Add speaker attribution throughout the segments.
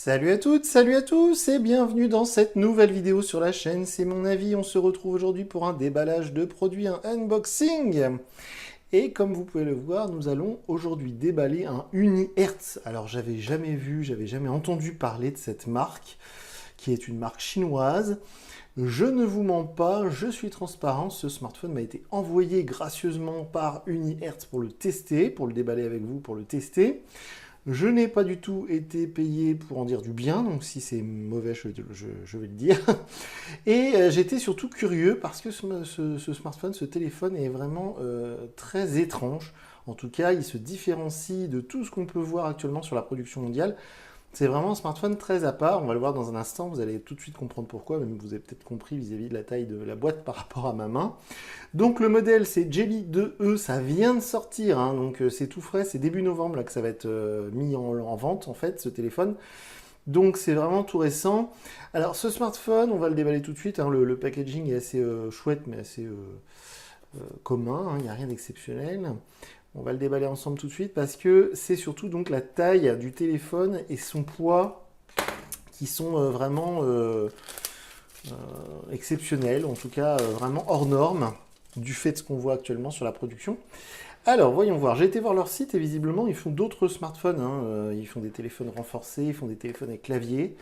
Speaker 1: Salut à toutes, salut à tous et bienvenue dans cette nouvelle vidéo sur la chaîne. C'est mon avis, on se retrouve aujourd'hui pour un déballage de produits, un unboxing. Et comme vous pouvez le voir, nous allons aujourd'hui déballer un Unihertz. Alors j'avais jamais vu, j'avais jamais entendu parler de cette marque, qui est une marque chinoise. Je ne vous mens pas, je suis transparent, ce smartphone m'a été envoyé gracieusement par Unihertz pour le tester, pour le déballer avec vous, pour le tester. Je n'ai pas du tout été payé pour en dire du bien, donc si c'est mauvais, je vais le dire. Et j'étais surtout curieux parce que ce smartphone, ce téléphone est vraiment très étrange. En tout cas, il se différencie de tout ce qu'on peut voir actuellement sur la production mondiale. C'est vraiment un smartphone très à part, on va le voir dans un instant, vous allez tout de suite comprendre pourquoi, même vous avez peut-être compris vis-à-vis de la taille de la boîte par rapport à ma main. Donc le modèle c'est Jelly 2E, ça vient de sortir, hein, donc c'est tout frais, c'est début novembre là, que ça va être mis en vente en fait, ce téléphone. Donc c'est vraiment tout récent. Alors ce smartphone, on va le déballer tout de suite, hein, le packaging est assez chouette mais assez commun, hein, il n'y a rien d'exceptionnel. On va le déballer ensemble tout de suite parce que c'est surtout donc la taille du téléphone et son poids qui sont vraiment exceptionnels, en tout cas vraiment hors normes du fait de ce qu'on voit actuellement sur la production. Alors, voyons voir. J'ai été voir leur site et visiblement, ils font d'autres smartphones, hein. Ils font des téléphones renforcés, ils font des téléphones avec clavier.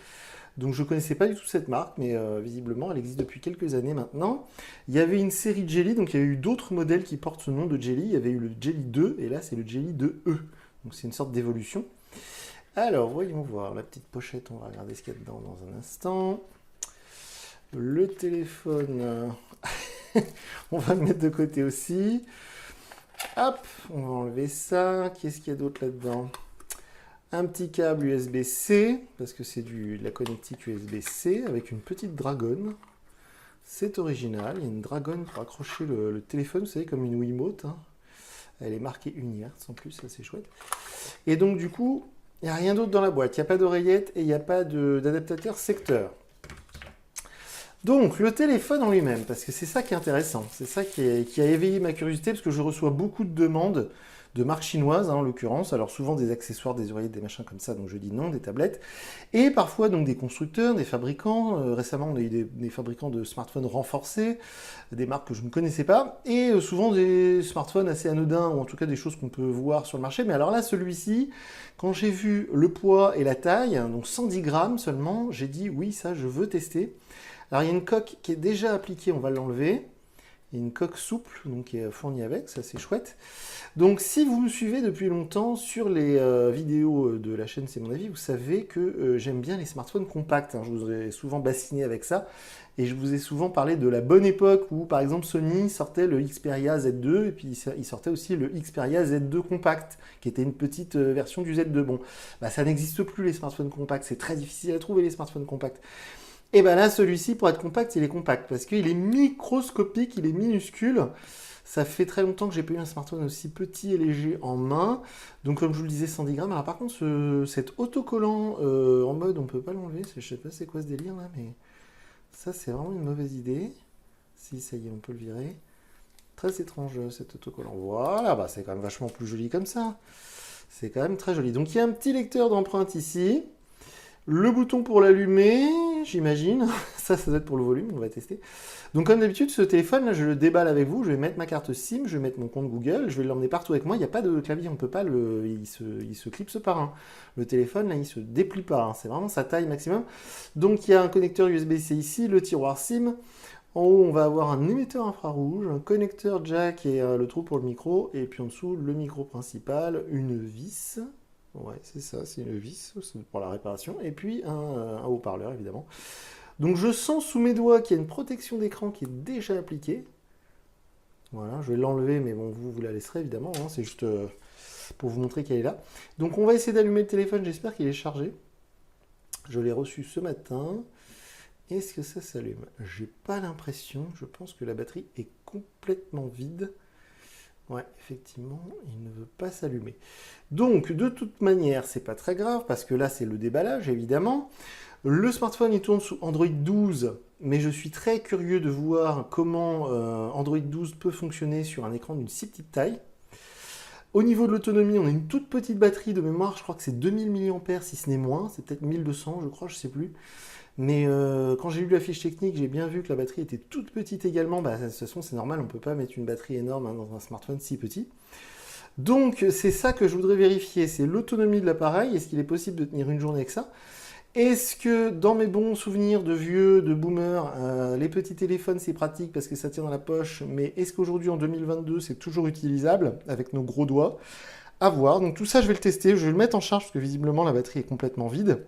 Speaker 1: Donc, je ne connaissais pas du tout cette marque, mais visiblement, elle existe depuis quelques années maintenant. Il y avait une série Jelly, donc il y a eu d'autres modèles qui portent ce nom de Jelly. Il y avait eu le Jelly 2, et là, c'est le Jelly 2E. Donc, c'est une sorte d'évolution. Alors, voyons voir. La petite pochette, on va regarder ce qu'il y a dedans dans un instant. Le téléphone, on va le mettre de côté aussi. Hop, on va enlever ça. Qu'est-ce qu'il y a d'autre là-dedans? Un petit câble USB-C, parce que c'est de la connectique USB-C, avec une petite dragonne. C'est original, il y a une dragonne pour accrocher le téléphone, vous savez, comme une Wiimote, hein. Elle est marquée Unihertz en plus, ça c'est chouette. Et donc du coup, il n'y a rien d'autre dans la boîte, il n'y a pas d'oreillette et il n'y a pas d'adaptateur secteur. Donc, le téléphone en lui-même, parce que c'est ça qui est intéressant, c'est ça qui a éveillé ma curiosité, parce que je reçois beaucoup de demandes de marques chinoises, hein, en l'occurrence, alors souvent des accessoires, des oreillettes, des machins comme ça, donc je dis non, des tablettes, et parfois donc des constructeurs, des fabricants, récemment on a eu des fabricants de smartphones renforcés, des marques que je ne connaissais pas, et souvent des smartphones assez anodins, ou en tout cas des choses qu'on peut voir sur le marché, mais alors là, celui-ci, quand j'ai vu le poids et la taille, donc 110 grammes seulement, j'ai dit oui, ça je veux tester. Alors il y a une coque qui est déjà appliquée, on va l'enlever. Il y a une coque souple, donc qui est fournie avec, ça c'est chouette. Donc si vous me suivez depuis longtemps sur les vidéos de la chaîne C'est mon avis, vous savez que j'aime bien les smartphones compacts, hein. Je vous ai souvent bassiné avec ça. Et je vous ai souvent parlé de la bonne époque où par exemple Sony sortait le Xperia Z2 et puis il sortait aussi le Xperia Z2 compact, qui était une petite version du Z2. Bon, bah, ça n'existe plus les smartphones compacts, c'est très difficile à trouver les smartphones compacts. Et bien là, celui-ci, pour être compact, il est compact parce qu'il est microscopique, il est minuscule. Ça fait très longtemps que j'ai pas eu un smartphone aussi petit et léger en main. Donc comme je vous le disais, 110 grammes. Alors par contre, cet autocollant en mode, on peut pas l'enlever. Je sais pas c'est quoi ce délire là, mais ça c'est vraiment une mauvaise idée. Si, ça y est, on peut le virer. Très étrange cet autocollant. Voilà, bah, c'est quand même vachement plus joli comme ça. C'est quand même très joli. Donc il y a un petit lecteur d'empreintes ici. Le bouton pour l'allumer, j'imagine. Ça doit être pour le volume, on va tester. Donc comme d'habitude, ce téléphone, là, je le déballe avec vous. Je vais mettre ma carte SIM, je vais mettre mon compte Google, je vais l'emmener partout avec moi. Il n'y a pas de clavier, on peut pas le... Il se clipse par un. Le téléphone, là, il se déplie pas, hein. C'est vraiment sa taille maximum. Donc il y a un connecteur USB-C ici, le tiroir SIM. En haut, on va avoir un émetteur infrarouge, un connecteur jack et le trou pour le micro. Et puis en dessous, le micro principal, une vis. Ouais, c'est ça, c'est une vis pour la réparation. Et puis un haut-parleur, évidemment. Donc je sens sous mes doigts qu'il y a une protection d'écran qui est déjà appliquée. Voilà, je vais l'enlever, mais bon, vous la laisserez évidemment, hein, c'est juste pour vous montrer qu'elle est là. Donc on va essayer d'allumer le téléphone, j'espère qu'il est chargé. Je l'ai reçu ce matin. Est-ce que ça s'allume? J'ai pas l'impression, je pense que la batterie est complètement vide. Ouais, effectivement, il ne veut pas s'allumer. Donc, de toute manière, c'est pas très grave, parce que là, c'est le déballage, évidemment. Le smartphone, il tourne sous Android 12, mais je suis très curieux de voir comment Android 12 peut fonctionner sur un écran d'une si petite taille. Au niveau de l'autonomie, on a une toute petite batterie de mémoire, je crois que c'est 2000 mAh si ce n'est moins, c'est peut-être 1200 je crois, je sais plus. Mais quand j'ai lu la fiche technique, j'ai bien vu que la batterie était toute petite également. Bah, de toute façon, c'est normal, on ne peut pas mettre une batterie énorme hein, dans un smartphone si petit. Donc c'est ça que je voudrais vérifier, c'est l'autonomie de l'appareil. Est-ce qu'il est possible de tenir une journée avec ça? Est-ce que dans mes bons souvenirs de vieux, de boomers, les petits téléphones c'est pratique parce que ça tient dans la poche, mais est-ce qu'aujourd'hui en 2022 c'est toujours utilisable avec nos gros doigts? À voir, donc tout ça je vais le tester, je vais le mettre en charge parce que visiblement la batterie est complètement vide.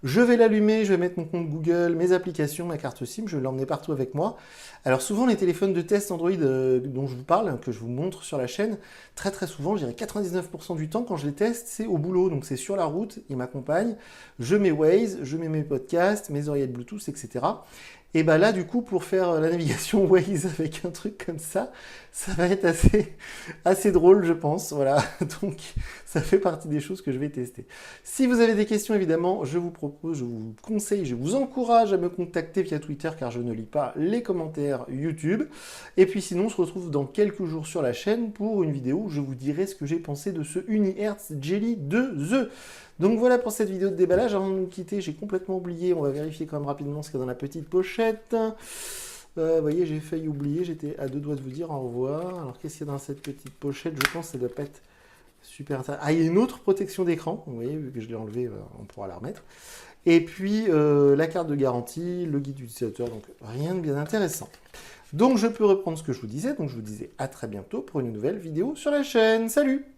Speaker 1: Je vais l'allumer, je vais mettre mon compte Google, mes applications, ma carte SIM, je vais l'emmener partout avec moi. Alors souvent les téléphones de test Android dont je vous parle, que je vous montre sur la chaîne, très souvent, je dirais 99% du temps quand je les teste, c'est au boulot, donc c'est sur la route, ils m'accompagnent, je mets Waze, je mets mes podcasts, mes oreillettes Bluetooth, etc. Et bah là, du coup, pour faire la navigation Waze avec un truc comme ça va être assez drôle, je pense. Voilà, donc ça fait partie des choses que je vais tester. Si vous avez des questions, évidemment, je vous propose, je vous conseille, je vous encourage à me contacter via Twitter car je ne lis pas les commentaires YouTube. Et puis sinon, on se retrouve dans quelques jours sur la chaîne pour une vidéo où je vous dirai ce que j'ai pensé de ce Unihertz Jelly 2E. Donc voilà pour cette vidéo de déballage. Avant de nous quitter, j'ai complètement oublié, on va vérifier quand même rapidement ce qu'il y a dans la petite pochette. Vous voyez, j'ai failli oublier, j'étais à deux doigts de vous dire au revoir. Alors qu'est-ce qu'il y a dans cette petite pochette? Je pense que ça doit pas être super intéressant. Ah, il y a une autre protection d'écran, vous voyez, vu que je l'ai enlevé, on pourra la remettre. Et puis la carte de garantie, le guide utilisateur, donc rien de bien intéressant. Donc je peux reprendre ce que je vous disais, donc je vous disais à très bientôt pour une nouvelle vidéo sur la chaîne. Salut!